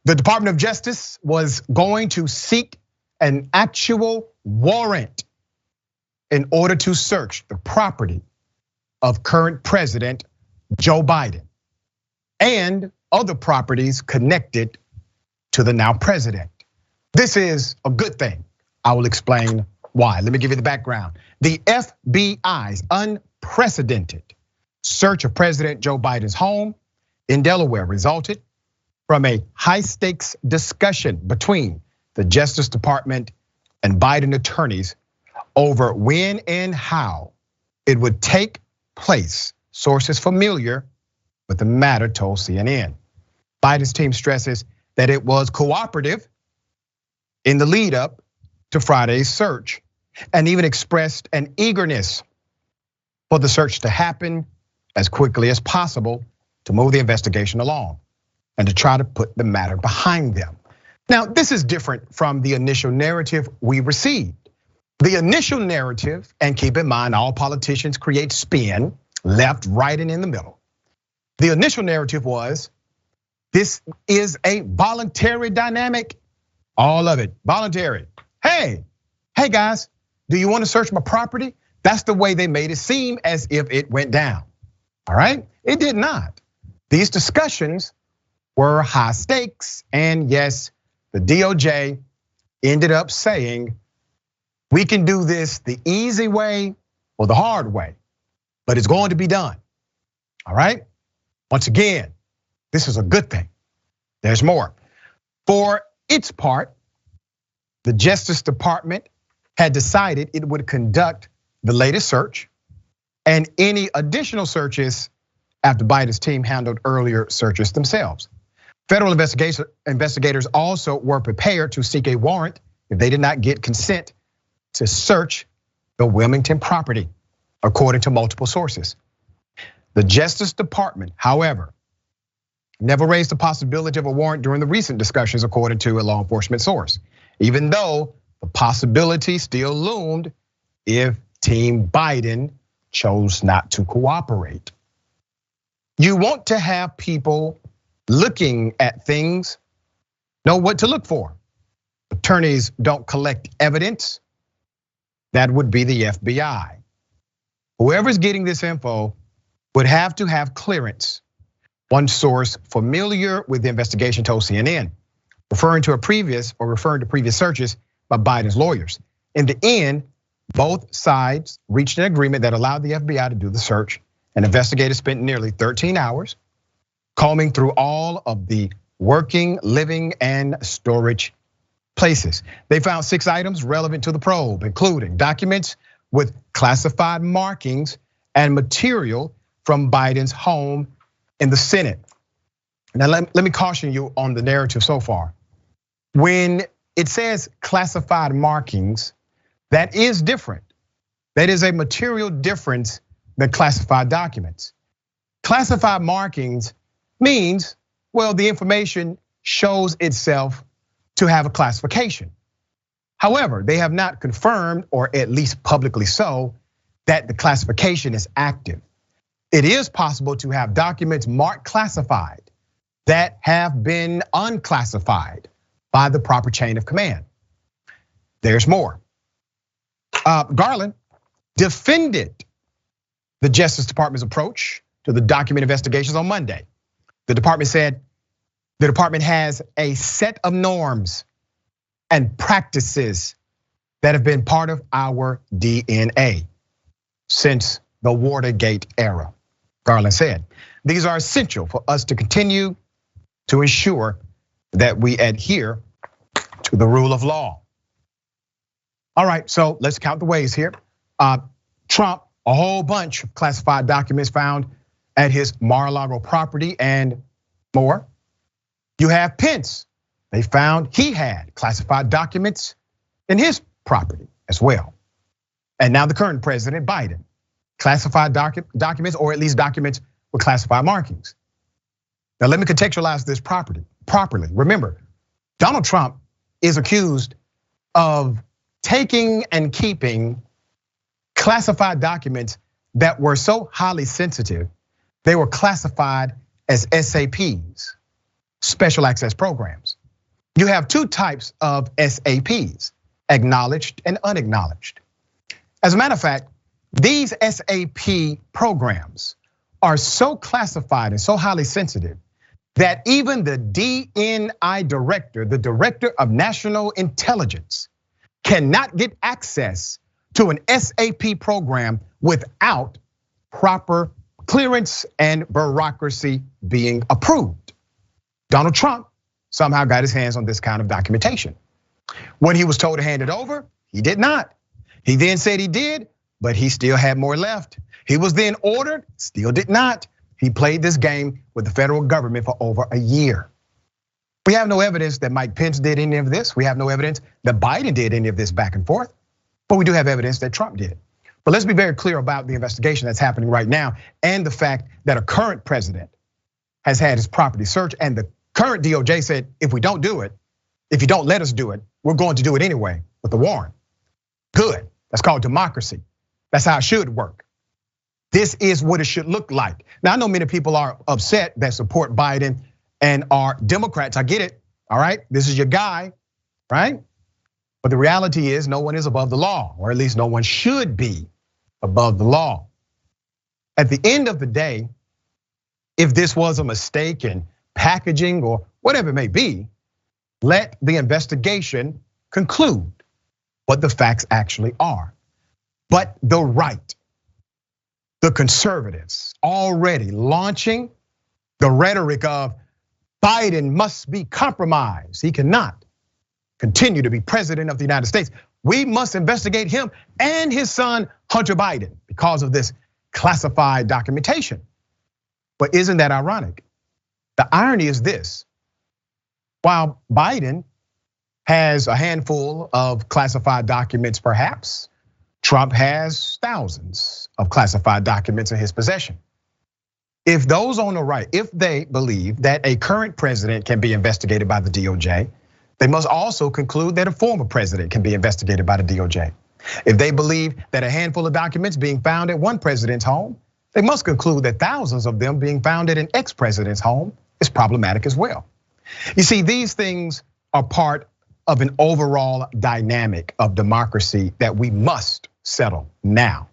The Department of Justice was going to seek an actual warrant in order to search the property of current President Joe Biden and other properties connected to the now president. This is a good thing. I will explain why. Let me give you the background. The FBI's unprecedented search of President Joe Biden's home in Delaware resulted from a high-stakes discussion between the Justice Department and Biden attorneys over when and how it would take place. Sources familiar with the matter told CNN. Biden's team stresses that it was cooperative in the lead up to Friday's search and even expressed an eagerness for the search to happen as quickly as possible to move the investigation along and to try to put the matter behind them. Now, this is different from the initial narrative we received. The initial narrative, and keep in mind, all politicians create spin, left, right, and in the middle. The initial narrative was, this is a voluntary dynamic, all of it, voluntary. Hey guys, do you want to search my property? That's the way they made it seem as if it went down, all right? It did not. These discussions were high stakes, and yes, the DOJ ended up saying, we can do this the easy way or the hard way, but it's going to be done, all right? Once again, this is a good thing. There's more. For its part, the Justice Department had decided it would conduct the latest search and any additional searches after Biden's team handled earlier searches themselves. Federal investigators also were prepared to seek a warrant if they did not get consent to search the Wilmington property, according to multiple sources. The Justice Department, however, never raised the possibility of a warrant during the recent discussions, according to a law enforcement source, even though the possibility still loomed if Team Biden chose not to cooperate. You want to have people looking at things, know what to look for. Attorneys don't collect evidence. That would be the FBI. Whoever's getting this info would have to have clearance. One source familiar with the investigation told CNN, referring to previous searches by Biden's lawyers. In the end, both sides reached an agreement that allowed the FBI to do the search. And investigators spent nearly 13 hours combing through all of the working, living, and storage places. They found 6 items relevant to the probe, including documents with classified markings and material from Biden's home in the Senate. Now, let me caution you on the narrative so far. When it says classified markings, that is different. That is a material difference than classified documents. Classified markings means, well, the information shows itself to have a classification. However, they have not confirmed, or at least publicly so, that the classification is active. It is possible to have documents marked classified that have been unclassified by the proper chain of command. There's more. Garland defended the Justice Department's approach to the document investigations on Monday. The department said the department has a set of norms and practices that have been part of our DNA since the Watergate era, Garland said. These are essential for us to continue to ensure that we adhere to the rule of law. All right, so let's count the ways here. Trump, a whole bunch of classified documents found at his Mar-A-Lago property and more. You have Pence. They found he had classified documents in his property as well. And now the current president, Biden, classified documents, or at least documents with classified markings. Now let me contextualize this properly. Remember, Donald Trump is accused of taking and keeping classified documents that were so highly sensitive, they were classified as SAPs, special access programs. You have two types of SAPs, acknowledged and unacknowledged. As a matter of fact, these SAP programs are so classified and so highly sensitive that even the DNI director, the director of national intelligence, cannot get access to an SAP program without proper clearance and bureaucracy being approved. Donald Trump somehow got his hands on this kind of documentation. When he was told to hand it over, he did not. He then said he did, but he still had more left. He was then ordered, still did not. He played this game with the federal government for over a year. We have no evidence that Mike Pence did any of this. We have no evidence that Biden did any of this back and forth, but we do have evidence that Trump did. But let's be very clear about the investigation that's happening right now and the fact that a current president has had his property searched, and the current DOJ said, if we don't do it, if you don't let us do it, we're going to do it anyway with the warrant. Good, that's called democracy. That's how it should work. This is what it should look like. Now, I know many people are upset that support Biden and are Democrats. I get it, all right? This is your guy, right? But the reality is no one is above the law, or at least no one should be above the law. At the end of the day, if this was a mistake in packaging or whatever it may be, let the investigation conclude what the facts actually are. But the right, the conservatives already launching the rhetoric of Biden must be compromised. He cannot continue to be president of the United States. We must investigate him and his son, Hunter Biden, because of this classified documentation. But isn't that ironic? The irony is this: while Biden has a handful of classified documents, perhaps, Trump has thousands of classified documents in his possession. If those on the right, if they believe that a current president can be investigated by the DOJ, they must also conclude that a former president can be investigated by the DOJ. If they believe that a handful of documents being found at one president's home, they must conclude that thousands of them being found at an ex-president's home is problematic as well. You see, these things are part of an overall dynamic of democracy that we must settle now.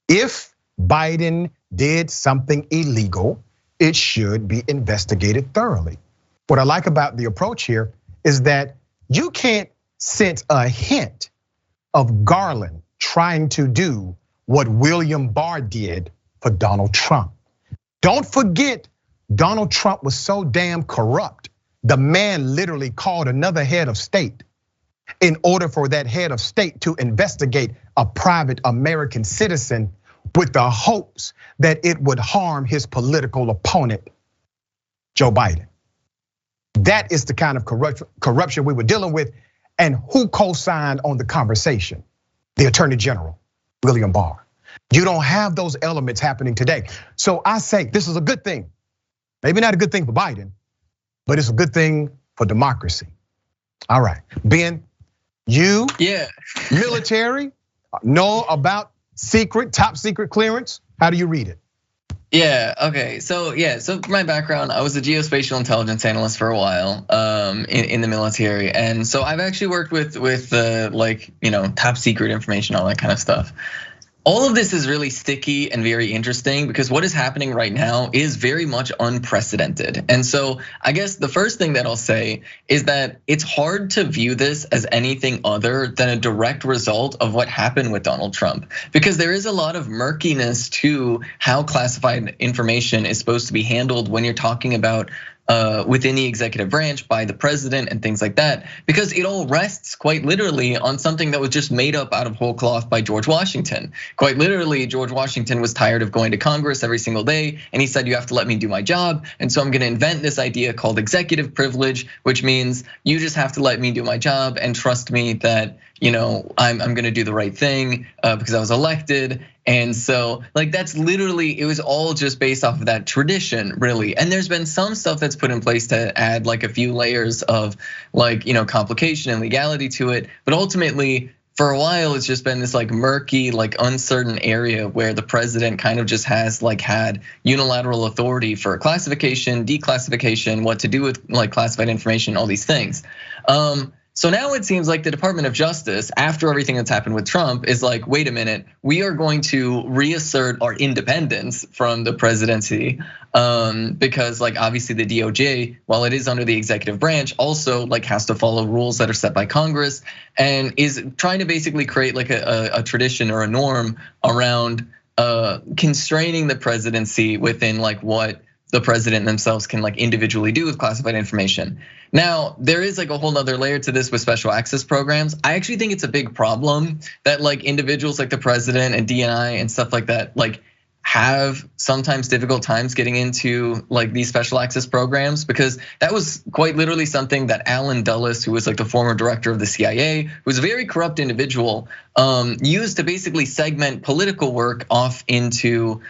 If Biden did something illegal, it should be investigated thoroughly. What I like about the approach here is that you can't sense a hint of Garland trying to do what William Barr did for Donald Trump. Don't forget, Donald Trump was so damn corrupt. The man literally called another head of state in order for that head of state to investigate a private American citizen with the hopes that it would harm his political opponent, Joe Biden. That is the kind of corruption we were dealing with. And who co-signed on the conversation? The Attorney General, William Barr. You don't have those elements happening today. So I say this is a good thing. Maybe not a good thing for Biden, but it's a good thing for democracy. All right, Ben, you, military, know about top secret clearance? How do you read it? Yeah, okay, so for my background, I was a geospatial intelligence analyst for a while in the military. And so I've actually worked with like, top secret information, all that kind of stuff. All of this is really sticky and very interesting because what is happening right now is very much unprecedented. And so I guess the first thing that I'll say is that it's hard to view this as anything other than a direct result of what happened with Donald Trump, because there is a lot of murkiness to how classified information is supposed to be handled when you're talking about within the executive branch by the president and things like that, because it all rests quite literally on something that was just made up out of whole cloth by George Washington. Quite literally, George Washington was tired of going to Congress every single day, and he said, you have to let me do my job. And so I'm gonna invent this idea called executive privilege, which means you just have to let me do my job and trust me that I'm gonna do the right thing because I was elected. And so like that's literally, it was all just based off of that tradition, really. And there's been some stuff that's put in place to add like a few layers of like, complication and legality to it. But ultimately, for a while, it's just been this like murky, like uncertain area where the president kind of just has like had unilateral authority for classification, declassification, what to do with like classified information, all these things. So now it seems like the Department of Justice, after everything that's happened with Trump, is like, wait a minute, we are going to reassert our independence from the presidency, because like obviously the DOJ, while it is under the executive branch, also like has to follow rules that are set by Congress, and is trying to basically create like a tradition or a norm around constraining the presidency within like what the president themselves can like individually do with classified information. Now, there is like a whole nother layer to this with special access programs. I actually think it's a big problem that like individuals like the president and DNI and stuff like that, like have sometimes difficult times getting into like these special access programs, because that was quite literally something that Alan Dulles, who was like the former director of the CIA, who was a very corrupt individual, used to basically segment political work off into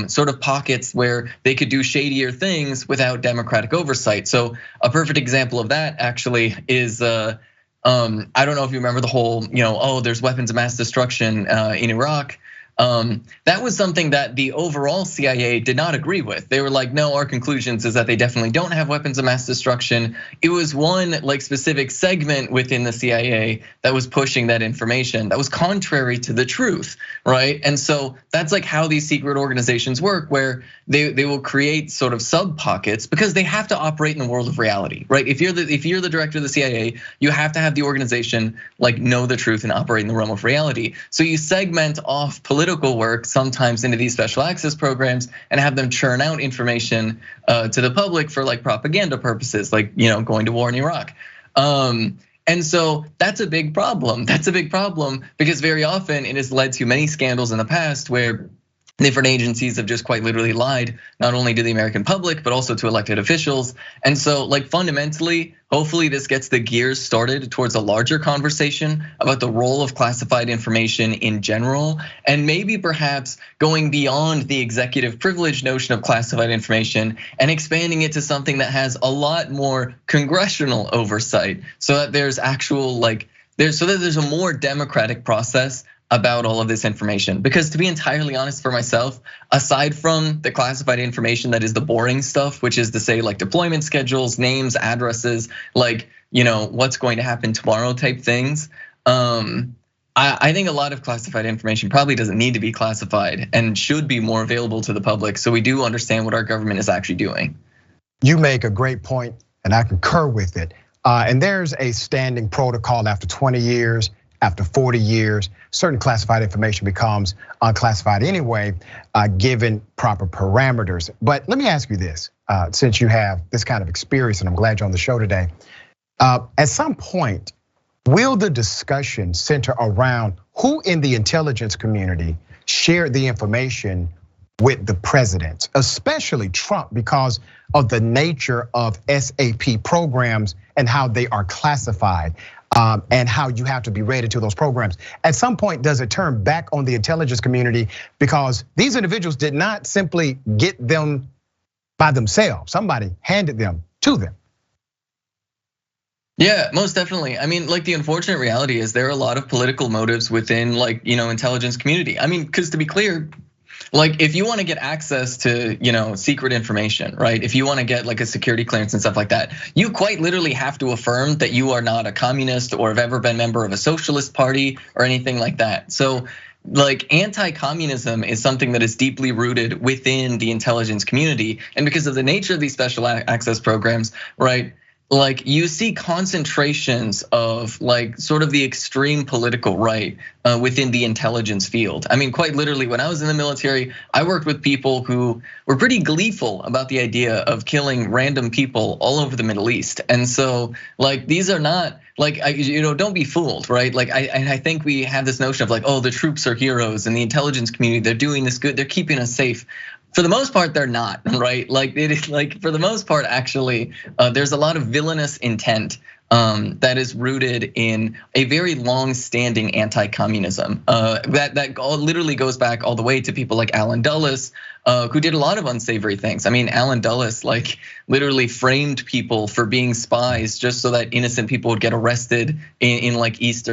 sort of pockets where they could do shadier things without democratic oversight. So a perfect example of that actually is I don't know if you remember the whole, oh, there's weapons of mass destruction in Iraq. That was something that the overall CIA did not agree with. They were like, no, our conclusions is that they definitely don't have weapons of mass destruction. It was one like specific segment within the CIA that was pushing that information that was contrary to the truth, right? And so that's like how these secret organizations work, where they will create sort of sub pockets because they have to operate in the world of reality, right? If you're the director of the CIA, you have to have the organization like know the truth and operate in the realm of reality. So you segment off political work sometimes into these special access programs and have them churn out information to the public for like propaganda purposes, like going to war in Iraq. And so that's a big problem. That's a big problem because very often it has led to many scandals in the past where different agencies have just quite literally lied, not only to the American public, but also to elected officials. And so like fundamentally, hopefully this gets the gears started towards a larger conversation about the role of classified information in general, and maybe perhaps going beyond the executive privilege notion of classified information and expanding it to something that has a lot more congressional oversight, so that there's actual there's a more democratic process about all of this information. Because to be entirely honest for myself, aside from the classified information that is the boring stuff, which is to say like deployment schedules, names, addresses, like what's going to happen tomorrow type things, I think a lot of classified information probably doesn't need to be classified and should be more available to the public so we do understand what our government is actually doing. You make a great point, and I concur with it. And there's a standing protocol after 20 years, after 40 years, certain classified information becomes unclassified anyway, given proper parameters. But let me ask you this, since you have this kind of experience, and I'm glad you're on the show today. At some point, will the discussion center around who in the intelligence community shared the information with the president, especially Trump, because of the nature of SAP programs and how they are classified? And how you have to be rated to those programs. At some point, does it turn back on the intelligence community? Because these individuals did not simply get them by themselves. Somebody handed them to them. Yeah, most definitely. I mean, like the unfortunate reality is there are a lot of political motives within like, intelligence community. I mean, because to be clear, like if you want to get access to, secret information, right? If you want to get like a security clearance and stuff like that, you quite literally have to affirm that you are not a communist or have ever been a member of a socialist party or anything like that. So like anti-communism is something that is deeply rooted within the intelligence community. And because of the nature of these special access programs, right? Like you see concentrations of like sort of the extreme political right within the intelligence field. I mean, quite literally, when I was in the military, I worked with people who were pretty gleeful about the idea of killing random people all over the Middle East. And so like these are not like, don't be fooled, right? Like I think we have this notion of like, oh, the troops are heroes and the intelligence community, they're doing this good, they're keeping us safe. For the most part, they're not, right? Like it is like for the most part, actually, there's a lot of villainous intent that is rooted in a very long-standing anti-communism. That literally goes back all the way to people like Alan Dulles, who did a lot of unsavory things. I mean, Alan Dulles like literally framed people for being spies just so that innocent people would get arrested in like East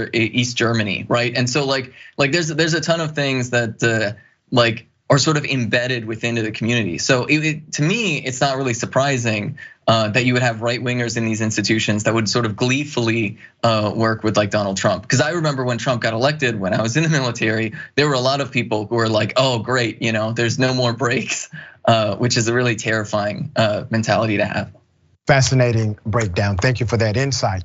Germany, right? And so like there's a ton of things that like are sort of embedded within the community. So to me, it's not really surprising that you would have right wingers in these institutions that would sort of gleefully work with like Donald Trump. Because I remember when Trump got elected, when I was in the military, there were a lot of people who were like, oh great, there's no more breaks, which is a really terrifying mentality to have. Fascinating breakdown. Thank you for that insight.